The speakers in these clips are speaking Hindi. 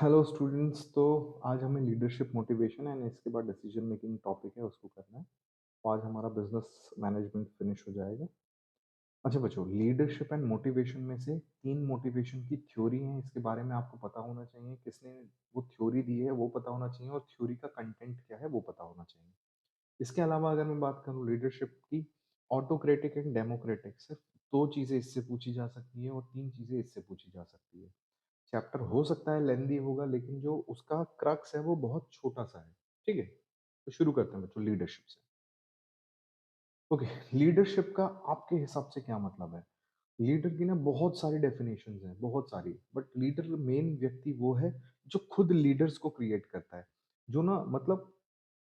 Hello students. तो आज हमें लीडरशिप मोटिवेशन एंड इसके बाद डिसीजन मेकिंग टॉपिक है उसको करना है। तो आज हमारा बिजनेस मैनेजमेंट फिनिश हो जाएगा। अच्छा बच्चों, लीडरशिप एंड मोटिवेशन में से तीन मोटिवेशन की थ्योरी है, इसके बारे में आपको पता होना चाहिए। किसने वो थ्योरी दी है वो पता होना चाहिए, और थ्योरी का कंटेंट क्या है वो पता होना चाहिए। इसके अलावा अगर मैं बात करूँ लीडरशिप की, ऑटोक्रेटिक एंड डेमोक्रेटिक, सिर्फ दो चीज़ें इससे पूछी जा सकती है और तीन चीज़ें इससे पूछी जा सकती है। चैप्टर हो सकता है लेंदी होगा, लेकिन जो उसका क्रक्स है वो बहुत छोटा सा है। ठीक है, तो शुरू करते हैं बच्चों लीडरशिप से। ओके, लीडरशिप का आपके हिसाब से क्या मतलब है? लीडर की ना बहुत सारी डेफिनेशंस हैं, बहुत सारी, बट लीडर मेन व्यक्ति वो है जो खुद लीडर्स को क्रिएट करता है, जो ना मतलब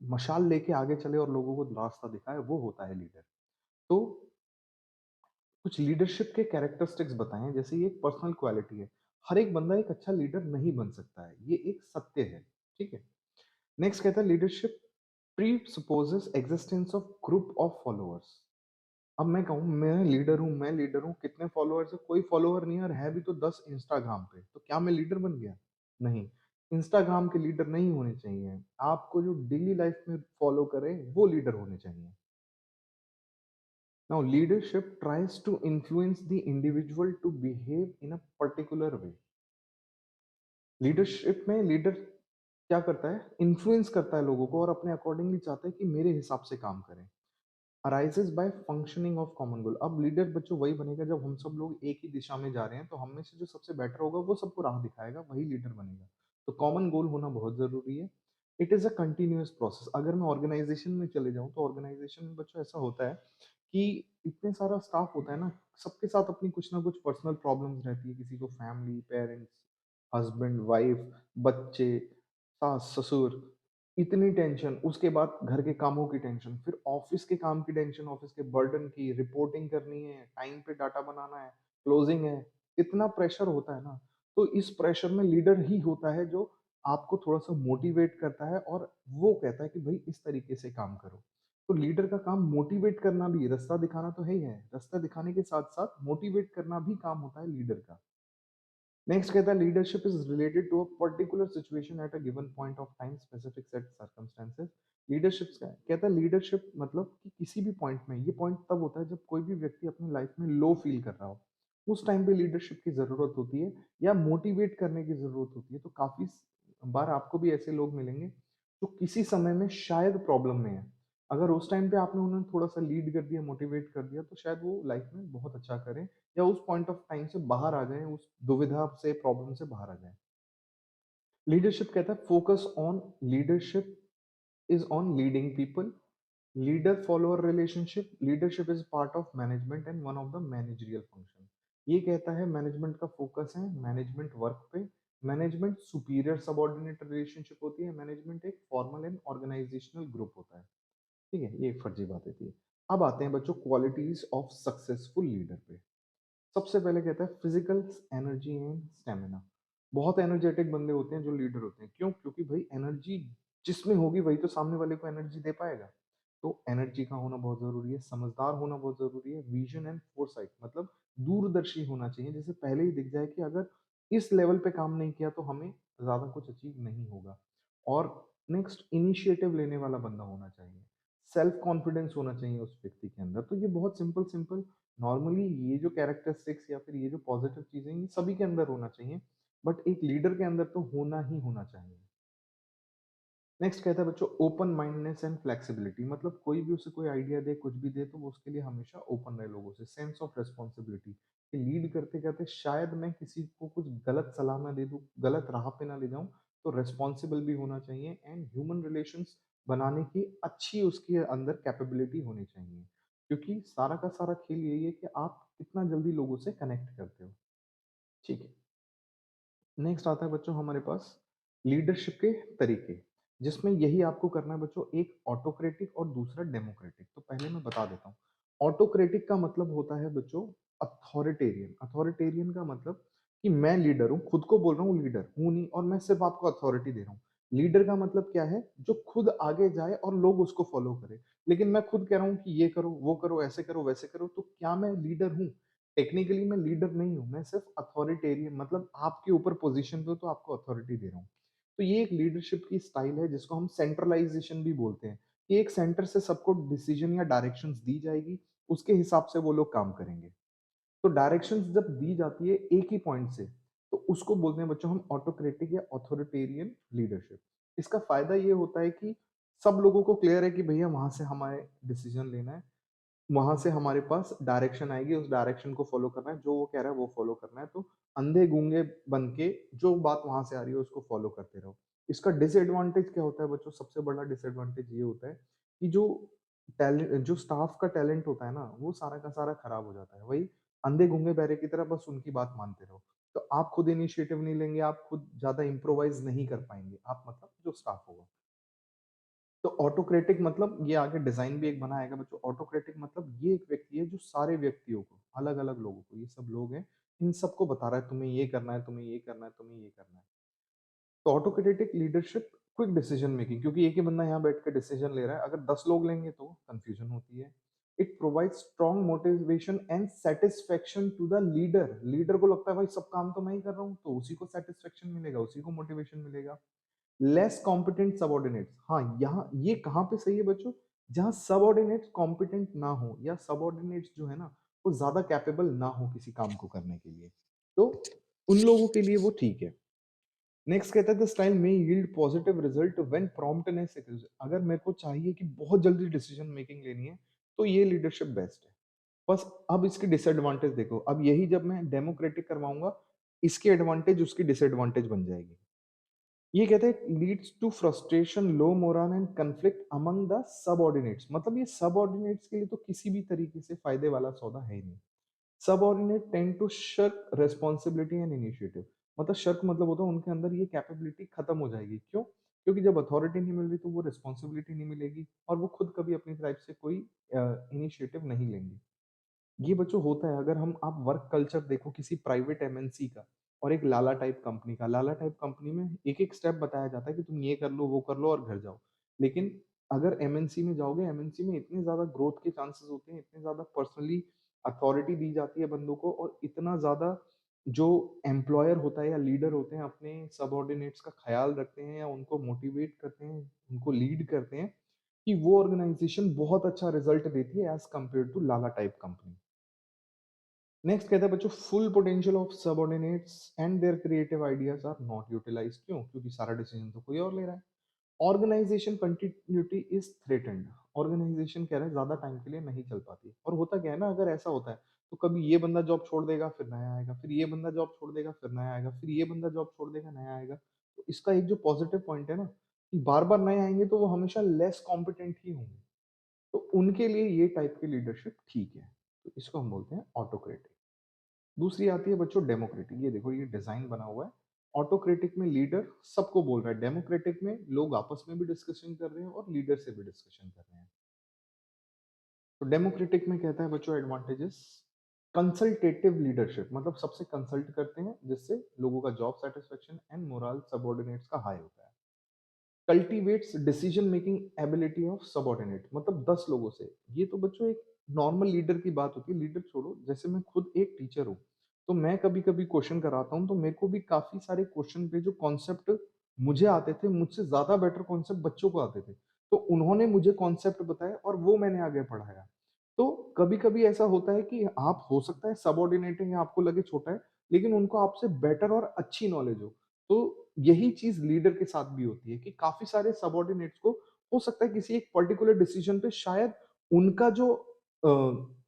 मशाल लेके आगे चले और लोगों को रास्ता दिखाए, वो होता है लीडर। तो कुछ लीडरशिप के कैरेक्टरिस्टिक्स बताएं, जैसे ये एक पर्सनल क्वालिटी है। हर एक बंदा एक अच्छा लीडर नहीं बन सकता है, ये एक सत्य है। ठीक है। नेक्स्ट कहता है leadership presupposes existence of group of followers. अब मैं कहूँ मैं लीडर हूँ, कितने फॉलोअर्स है? कोई फॉलोअर नहीं है, और है भी तो 10 इंस्टाग्राम पे, तो क्या मैं लीडर बन गया? नहीं। इंस्टाग्राम के लीडर नहीं होने चाहिए, आपको जो डेली लाइफ में फॉलो करे वो लीडर होने चाहिए। Now, leadership tries to influence the individual to behave in a particular way. Leadership में लीडर क्या करता है? इन्फ्लुएंस करता है लोगों को और अपने अकॉर्डिंगली चाहता है कि मेरे हिसाब से काम करें। Arises by functioning of common goal. अब लीडर बच्चों वही बनेगा जब हम सब लोग एक ही दिशा में जा रहे हैं, तो हम में से जो सबसे बेटर होगा वो सबको राह दिखाएगा, वही लीडर बनेगा। तो कॉमन गोल होना बहुत जरूरी है। It is a continuous process. अगर मैं ऑर्गेनाइजेशन में चले जाऊं तो ऑर्गेनाइजेशन में बच्चों ऐसा होता है कि इतने सारा स्टाफ होता है ना, सबके साथ अपनी कुछ ना कुछ पर्सनल प्रॉब्लम्स रहती है। किसी को फैमिली, पेरेंट्स, हस्बैंड वाइफ, बच्चे, सास ससुर, इतनी टेंशन, उसके बाद घर के कामों की टेंशन, फिर ऑफिस के काम की टेंशन, ऑफिस के बर्डन की, रिपोर्टिंग करनी है, टाइम पे डाटा बनाना है, क्लोजिंग है। इतना प्रेशर होता है ना, तो इस प्रेशर में लीडर ही होता है जो आपको थोड़ा सा मोटिवेट करता है, और वो कहता है कि भाई इस तरीके से काम करो। तो लीडर का काम मोटिवेट करना भी, रास्ता दिखाना तो है ही है, रास्ता दिखाने के साथ साथ मोटिवेट करना भी काम होता है लीडर का। नेक्स्ट कहता है leadership is related to a particular situation at a given point of time, specific set circumstances. Leadership का कहता है लीडरशिप मतलब कि किसी भी पॉइंट में, ये पॉइंट तब होता है जब कोई भी व्यक्ति अपनी लाइफ में लो फील कर रहा हो, उस टाइम पे लीडरशिप की जरूरत होती है, या मोटिवेट करने की जरूरत होती है। तो काफी बार आपको भी ऐसे लोग मिलेंगे जो किसी समय में शायद प्रॉब्लम में है, अगर उस टाइम पे आपने उन्हें थोड़ा सा लीड कर दिया, मोटिवेट कर दिया, तो शायद वो लाइफ में बहुत अच्छा करें, या उस पॉइंट ऑफ टाइम से बाहर आ जाएं, उस दुविधा से, प्रॉब्लम से बाहर आ जाएं। लीडरशिप कहता है focus on leadership is on leading people, leader follower relationship, leadership is part of management and one of the managerial function. ये कहता है मैनेजमेंट का फोकस है मैनेजमेंट वर्क पे। मैनेजमेंट सुपीरियर सबऑर्डिनेट रिलेशनशिप होती है, मैनेजमेंट एक फॉर्मल एंड ऑर्गेनाइजेशनल ग्रुप होता है। ठीक है, ये एक फर्जी बातें थी। अब आते हैं बच्चों क्वालिटीज ऑफ सक्सेसफुल लीडर पे। सबसे पहले कहता है फिजिकल एनर्जी एंड स्टेमिना। बहुत एनर्जेटिक बंदे होते हैं जो लीडर होते हैं, क्यों? क्योंकि भाई एनर्जी जिसमें होगी वही तो सामने वाले को एनर्जी दे पाएगा। तो एनर्जी का होना बहुत जरूरी है, समझदार होना बहुत जरूरी है, विजन एंड फोरसाइट मतलब दूरदर्शी होना चाहिए, जैसे पहले ही दिख जाए कि अगर इस लेवल पे काम नहीं किया तो हमें ज्यादा कुछ अचीव नहीं होगा। और नेक्स्ट, इनिशिएटिव लेने वाला बंदा होना चाहिए, सेल्फ कॉन्फिडेंस होना चाहिए उस व्यक्ति के अंदर। तो ये बहुत सिंपल सिंपल नॉर्मली ये जो कैरेक्टरिस्टिक्स या फिर ये जो पॉजिटिव चीजें ये सभी के अंदर होना चाहिए, बट एक लीडर के अंदर तो होना ही होना चाहिए। नेक्स्ट कहता है बच्चों ओपन माइंडनेस एंड फ्लेक्सिबिलिटी, मतलब कोई भी उसे कोई आइडिया दे, कुछ भी दे, तो वो उसके लिए हमेशा ओपन रहे लोगों से। सेंस ऑफ रिस्पॉन्सिबिलिटी, कि लीड करते करते शायद मैं किसी को कुछ गलत सलाह ना दे दूं, गलत राह पे ना ले जाऊं, तो रेस्पॉन्सिबल भी होना चाहिए। एंड ह्यूमन रिलेशंस बनाने की अच्छी उसके अंदर कैपेबिलिटी होनी चाहिए, क्योंकि सारा का सारा खेल यही है कि आप कितना जल्दी लोगों से कनेक्ट करते हो। ठीक है। नेक्स्ट आता है बच्चों हमारे पास लीडरशिप के तरीके, जिसमें यही आपको करना है बच्चों, एक ऑटोक्रेटिक और दूसरा डेमोक्रेटिक। तो पहले मैं बता देता हूँ। ऑटोक्रेटिक का मतलब होता है बच्चों अथॉरिटेरियन। अथॉरिटेरियन का मतलब कि मैं लीडर हूँ, खुद को बोल रहा हूँ लीडर हूँ नहीं, और मैं सिर्फ आपको अथॉरिटी दे रहा हूँ। लीडर का मतलब क्या है? जो खुद आगे जाए और लोग उसको फॉलो करें। लेकिन मैं खुद कह रहा हूँ कि ये करो, वो करो, ऐसे करो, वैसे करो, तो क्या मैं लीडर हूँ? टेक्निकली मैं लीडर नहीं हूँ, मैं सिर्फ अथॉरिटेरियन मतलब आपके ऊपर पोज़ीशन पे हो तो आपको अथॉरिटी दे रहा हूँ। तो ये एक लीडरशिप की स्टाइल है जिसको हम सेंट्रलाइज़ेशन भी बोलते हैं, कि एक सेंटर से सबको डिसीज़न या डायरेक्शंस दी जाएगी, उसके हिसाब से वो लोग काम करेंगे। तो डायरेक्शंस जब दी जाती है एक ही पॉइंट से, तो उसको बोलते हैं बच्चों हम ऑटोक्रेटिक या ऑथोरिटेरियन लीडरशिप। इसका फ़ायदा ये होता है कि सब लोगों को क्लियर है कि भैया वहाँ से हमारे डिसीज़न लेना है, वहाँ से हमारे पास डायरेक्शन आएगी, उस डायरेक्शन को फ़ॉलो करना है, जो वो कह रहा है वो फ़ॉलो करना है, तो अंधे-गूंगे बन के जो बात वहाँ से आ रही है उसको फ़ॉलो करते रहो। इसका डिसएडवांटेज क्या होता है बच्चों? सबसे बड़ा डिसएडवांटेज ये होता है कि जो स्टाफ का टैलेंट होता है ना, वो सारा का सारा खराब हो जाता है। वही अंधे-गूंगे बहरे की तरह बस उनकी बात मानते रहो। तो आप खुद इनिशिएटिव नहीं लेंगे, आप खुद ज़्यादा इम्प्रोवाइज़ नहीं कर पाएँगे, आप मतलब जो स्टाफ होगा। तो ऑटोक्रेटिक मतलब ये आगे डिजाइन भी एक बनाएगा बच्चों। ऑटोक्रेटिक मतलब ये एक व्यक्ति है जो सारे व्यक्तियों को अलग अलग लोगों को ये सब लोग हैं इन सबको बता रहा है तुम्हें ये करना है तुम्हें ये करना है तुम्हें ये करना है। तो autocratic leadership quick decision making क्योंकि एक ही बंदा यहाँ बैठ कर डिसीजन ले रहा है अगर 10 लोग लेंगे तो कंफ्यूजन होती है। It provides strong motivation and satisfaction to the leader. Leader को लगता है भाई सब काम तो मैं ही कर रहा हूँ तो उसी को सेटिस्फेक्शन मिलेगा उसी को मोटिवेशन मिलेगा। लेस कॉम्पिटेंट सबऑर्डिनेट्स हाँ यहाँ ये कहाँ पे सही है बच्चों जहाँ सबऑर्डिनेट्स कॉम्पिटेंट ना हो या सबऑर्डिनेट्स जो है ना वो ज्यादा कैपेबल ना हो किसी काम को करने के लिए तो उन लोगों के लिए वो ठीक है। नेक्स्ट कहता है द स्टाइल में yield positive result when promptness अगर मेरे को चाहिए कि बहुत जल्दी डिसीजन मेकिंग लेनी है तो ये लीडरशिप बेस्ट है। बस अब इसकी डिसएडवांटेज देखो अब यही जब मैं डेमोक्रेटिक करवाऊंगा इसकी एडवांटेज उसकी डिसएडवांटेज बन जाएगी। ये कहते हैं leads to frustration low morale and conflict among the subordinates मतलब ये सबऑर्डिनेट्स के लिए तो किसी भी तरीके से फायदे वाला सौदा है ही नहीं। Subordinate tend to shirk responsibility and initiative मतलब शर्क मतलब होता है उनके अंदर ये कैपेबिलिटी खत्म हो जाएगी क्यों क्योंकि जब अथॉरिटी नहीं मिल रही तो वो रिस्पॉन्सिबिलिटी नहीं मिलेगी और वो खुद कभी अपनी तरफ से कोई इनिशिएटिव नहीं लेंगे। ये बच्चों होता है अगर हम आप वर्क कल्चर देखो किसी प्राइवेट एमएनसी का और एक लाला टाइप कंपनी का लाला टाइप कंपनी में एक एक स्टेप बताया जाता है कि तुम ये कर लो वो कर लो और घर जाओ। लेकिन अगर एमएनसी में जाओगे एमएनसी में इतने ज्यादा ग्रोथ के चांसेस होते हैं इतने ज्यादा पर्सनली अथॉरिटी दी जाती है बंदों को और इतना ज्यादा जो एम्प्लॉयर होता है या लीडर होते हैं अपने सबऑर्डिनेट्स का ख्याल रखते हैं या उनको मोटिवेट करते हैं उनको लीड करते हैं कि वो ऑर्गेनाइजेशन बहुत अच्छा रिजल्ट देती है एज कम्पेयर टू लाला टाइप कंपनी। नेक्स्ट कहता है बच्चों full potential of subordinates and their creative ideas are not utilized क्यों क्योंकि सारा डिसीजन तो कोई और ले रहा है। Organisation continuity is threatened. Organisation कह रहा है ज्यादा टाइम के लिए नहीं चल पाती और होता क्या है ना अगर ऐसा होता है तो कभी ये बंदा जॉब छोड़ देगा फिर नया आएगा फिर ये बंदा जॉब छोड़ देगा फिर नया आएगा फिर ये बंदा जॉब छोड़ देगा नया आएगा। तो इसका एक जो पॉजिटिव पॉइंट है ना कि बार बार नए आएंगे तो वो हमेशा लेस कॉम्पिटेंट ही होंगे। तो उनके लिए ये टाइप की लीडरशिप ठीक है। तो इसको हम बोलते हैं ऑटोक्रेटिक। दूसरी आती है बच्चों डेमोक्रेटिक। ये देखो ये डिजाइन बना हुआ है। ऑटोक्रेटिक में लीडर सबको बोल रहा है डेमोक्रेटिक में लोग आपस में भी डिस्कशन कर रहे हैं और लीडर से भी डिस्कशन कर रहे हैं। तो डेमोक्रेटिक में कहता है बच्चों एडवांटेजेस कंसल्टेटिव लीडरशिप मतलब सबसे कंसल्ट करते हैं जिससे लोगों का job satisfaction and moral subordinates का हाई होता है। Cultivates decision making ability of subordinate मतलब 10 लोगों से। ये तो बच्चों एक नॉर्मल लीडर की बात होती है। लीडर छोड़ो जैसे मैं खुद एक टीचर हूँ तो मैं कभी कभी क्वेश्चन कराता हूँ तो मेरे को भी काफी सारे क्वेश्चन पे जो कॉन्सेप्ट मुझे आते थे मुझसे ज्यादा बेटर कॉन्सेप्ट बच्चों को आते थे। तो उन्होंने मुझे कॉन्सेप्ट बताया और वो मैंने आगे पढ़ाया। तो कभी कभी ऐसा होता है कि आप हो सकता है सबऑर्डिनेटिंग आपको लगे छोटा है लेकिन उनको आपसे बेटर और अच्छी नॉलेज हो। तो यही चीज लीडर के साथ भी होती है कि काफी सारे सबऑर्डिनेट्स को हो सकता है किसी एक पर्टिकुलर डिसीजन पे शायद उनका जो अ,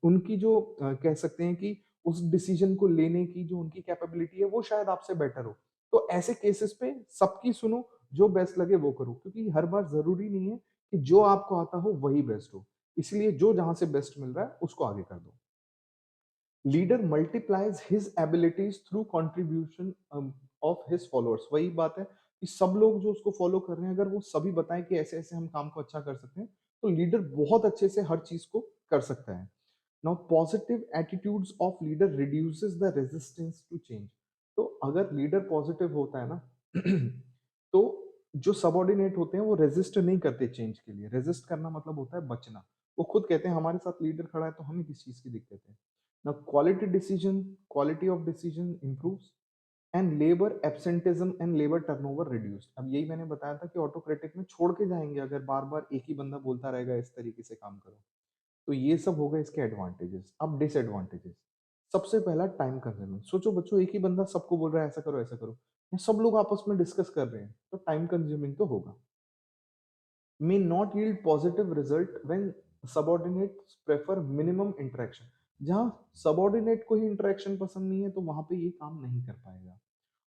उनकी जो कह सकते हैं कि उस डिसीजन को लेने की जो उनकी कैपेबिलिटी है वो शायद आपसे बेटर हो। तो ऐसे केसेस पे सबकी सुनो जो बेस्ट लगे वो करो क्योंकि हर बार जरूरी नहीं है कि जो आपको आता हो वही बेस्ट हो। इसलिए जो जहां से बेस्ट मिल रहा है उसको आगे कर दो। Leader multiplies his abilities through contribution of his followers. वही बात है कि सब लोग जो उसको फॉलो कर रहे हैं अगर वो सभी बताएं कि ऐसे ऐसे हम काम को अच्छा कर सकते हैं तो लीडर बहुत अच्छे से हर चीज को कर सकता है। Now positive attitudes of leader reduces the resistance to change. तो अगर लीडर पॉजिटिव होता है ना तो जो सबऑर्डिनेट होते हैं वो रेजिस्ट नहीं करते चेंज के लिए। रेजिस्ट करना मतलब होता है बचना। वो खुद कहते हैं हमारे साथ लीडर खड़ा है तो हमें किस चीज की दिक्कत है। Now quality of decision improves and labour absenteeism and labour turnover reduced. अब यही मैंने बताया था कि ऑटोक्रेटिक में छोड़ के जाएंगे अगर बार बार एक ही बंदा बोलता रहेगा इस तरीके से काम करो। तो ये सब हो गए इसके एडवांटेजेस। अब डिसएडवांटेजेस, सबसे पहला टाइम कंज्यूमिंग। सोचो बच्चों, एक ही बंदा सबको बोल रहा है ऐसा करो ऐसा करो, या सब लोग आपस में डिस्कस कर रहे हैं, तो टाइम कंज्यूमिंग तो होगा। may not yield positive result when subordinates prefer minimum interaction। जहां सबऑर्डिनेट को ही इंटरेक्शन पसंद नहीं है तो वहां पे ये काम नहीं कर पाएगा।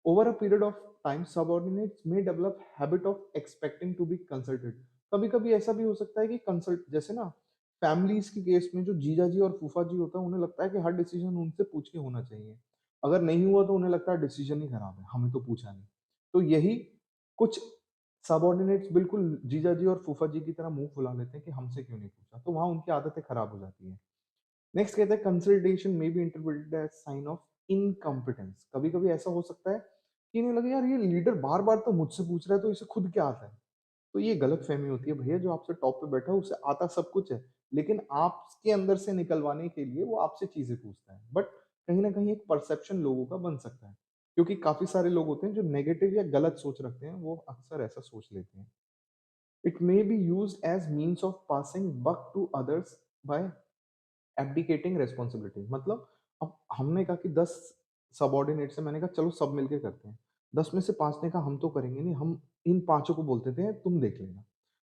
Over a period of time subordinates में develop habit of expecting to be consulted. कभी कभी ऐसा भी हो सकता है कि कंसल्ट, जैसे ना फैमिलीज के केस में जो जीजा जी और फूफा जी होता है उन्हें लगता है कि हर डिसीजन उनसे पूछ के होना चाहिए, अगर नहीं हुआ तो उन्हें लगता है डिसीजन ही खराब है, हमें तो पूछा नहीं। तो यही कुछ सबऑर्डिनेट्स बिल्कुल जीजा जी और फूफा जी की तरह मुंह फुला लेते हैं कि हमसे क्यों नहीं पूछा, तो वहां उनकी आदतें खराब हो जाती है। नेक्स्ट कहते हैं consultation may be interpreted as sign of incompetence. कभी कभी ऐसा हो सकता है कि नहीं लगे यार ये लीडर बार बार तो मुझसे पूछ रहा है तो इसे खुद क्या आता है। तो ये गलत फहमी होती है भैया, जो आपसे टॉप पे बैठा है उसे आता सब कुछ है, लेकिन आपके अंदर से निकलवाने के लिए वो आपसे चीजें पूछता है। बट कहीं ना कहीं एक परसेप्शन लोगों का बन सकता है, क्योंकि काफी सारे लोग होते हैं जो नेगेटिव या गलत सोच रखते हैं, वो अक्सर ऐसा सोच लेते हैं। It may be use as means of passing buck to others by abdicating responsibility. मतलब अब हमने कहा कि 10 सबऑर्डिनेट से, मैंने कहा चलो सब मिलके करते हैं, 10 में से 5 ने कहा हम तो करेंगे नहीं, हम इन पांचों को बोलते थे तुम देख लेना।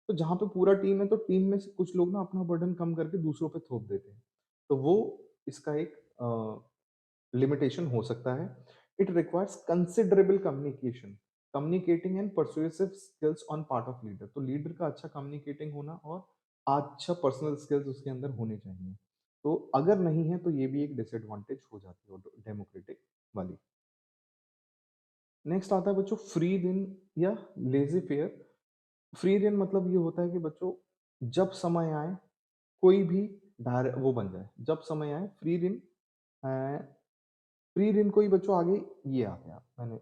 तो जहां पे पूरा टीम है तो टीम में से कुछ लोग ना अपना बर्डन कम करके दूसरों पे थोप देते हैं, तो वो इसका एक लिमिटेशन हो सकता है। It requires considerable communication, communicating and persuasive skills on part of leader. तो लीडर का अच्छा कम्युनिकेटिंग होना और अच्छा पर्सनल स्किल्स उसके अंदर होने चाहिए। तो अगर नहीं है तो ये भी एक डिसएडवांटेज हो जाती है डेमोक्रेटिक वाली। नेक्स्ट आता है बच्चों फ्री दिन या लेजी फेयर। फ्री दिन मतलब ये होता है कि बच्चों जब समय आए कोई भी वो बन जाए, जब समय आए फ्री दिन। फ्री दिन को ही बच्चों आगे ये आ गया, मैंने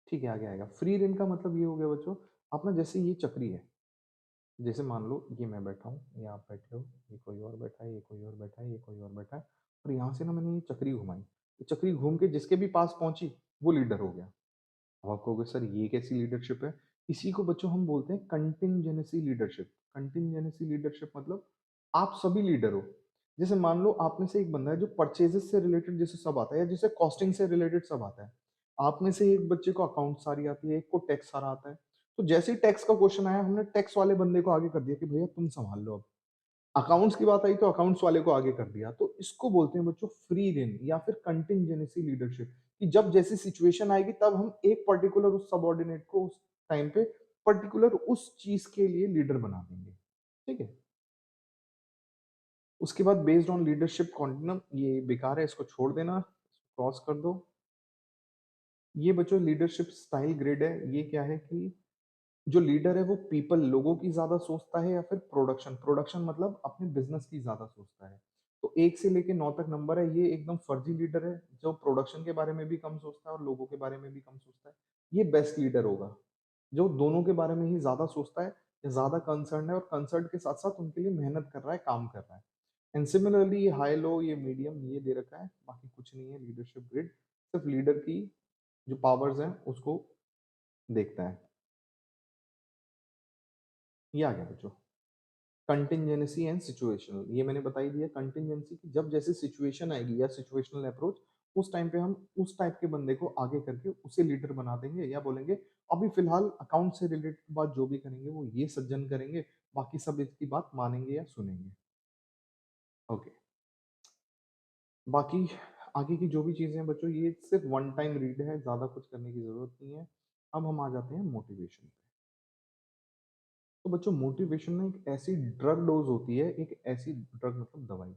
ठीक है आगे आएगा। फ्री दिन का मतलब ये हो गया बच्चों, अपना जैसे ये चक्री है, जैसे मान लो ये मैं बैठा हूँ, ये आप बैठे हो, ये कोई और बैठा है, ये कोई और बैठा है, ये कोई और बैठा है, और यहाँ से ना मैंने ये चक्री घुमाई, ये चक्री घूम के जिसके भी पास पहुंची वो लीडर हो गया। अब आप कहोगे सर ये कैसी लीडरशिप है। इसी को बच्चों हम बोलते हैं कंटिंजेंसी लीडरशिप। कंटिंजेंसी लीडरशिप मतलब आप सभी लीडर हो। जैसे मान लो आप में से एक बंदा है जो परचेजेस से रिलेटेड जैसे सब आता है, या जिसे कॉस्टिंग से रिलेटेड सब आता है। आप में से एक बच्चे को अकाउंट सारी आती है, एक को टैक्स सारा आता है। तो जैसे ही टैक्स का क्वेश्चन आया हमने टैक्स वाले बंदे को आगे कर दिया कि भैया तुम संभाल लो। अब अकाउंट्स की बात आई तो अकाउंट्स वाले को आगे कर दिया। तो इसको बोलते हैं बच्चों फ्री रेन या फिर कंटिंजेंसी लीडरशिप, कि जब जैसी सिचुएशन आएगी तब हम एक पर्टिकुलर उस सबऑर्डिनेट को उस टाइम पे पर्टिकुलर उस चीज के लिए लीडर बना देंगे। ठीक है। उसके बाद बेस्ड ऑन लीडरशिप कॉन्टिनम, ये बेकार है, इसको छोड़ देना, क्रॉस कर दो। ये बच्चों लीडरशिप स्टाइल ग्रेड है। ये क्या है कि जो लीडर है वो पीपल लोगों की ज्यादा सोचता है या फिर प्रोडक्शन, प्रोडक्शन मतलब अपने बिजनेस की ज्यादा सोचता है। तो 1 से लेके 9 तक नंबर है, ये एकदम फर्जी लीडर है जो प्रोडक्शन के बारे में भी कम सोचता है और लोगों के बारे में भी कम सोचता है। ये बेस्ट लीडर होगा जो दोनों के बारे में ही ज्यादा सोचता है, या ज्यादा कंसर्न है और कंसर्न के साथ साथ उनके लिए मेहनत कर रहा है, काम कर रहा है। एंड सिमिलरली ये हाई लो ये मीडियम ये दे रखा है, बाकी कुछ नहीं है लीडरशिप ग्रिड, सिर्फ लीडर की जो पावर्स हैं उसको देखता है। ये आ गया बच्चों कंटिंजेंसी एंड सिचुएशनल। ये मैंने बता ही दिया कंटिंजेंसी की जब जैसे सिचुएशन आएगी, या सिचुएशनल अप्रोच उस टाइम पे हम उस टाइप के बंदे को आगे करके उसे लीडर बना देंगे, या बोलेंगे अभी फिलहाल अकाउंट से रिलेटेड बात जो भी करेंगे वो ये सज्जन करेंगे, बाकी सब इसकी बात मानेंगे या सुनेंगे। ओके। बाकी आगे की जो भी चीजें हैं बच्चों ये सिर्फ वन टाइम रीड है, ज्यादा कुछ करने की जरूरत नहीं है। अब हम आ जाते हैं मोटिवेशन पे। तो बच्चों मोटिवेशन ना एक ऐसी ड्रग डोज होती है, एक ऐसी ड्रग मतलब दवाई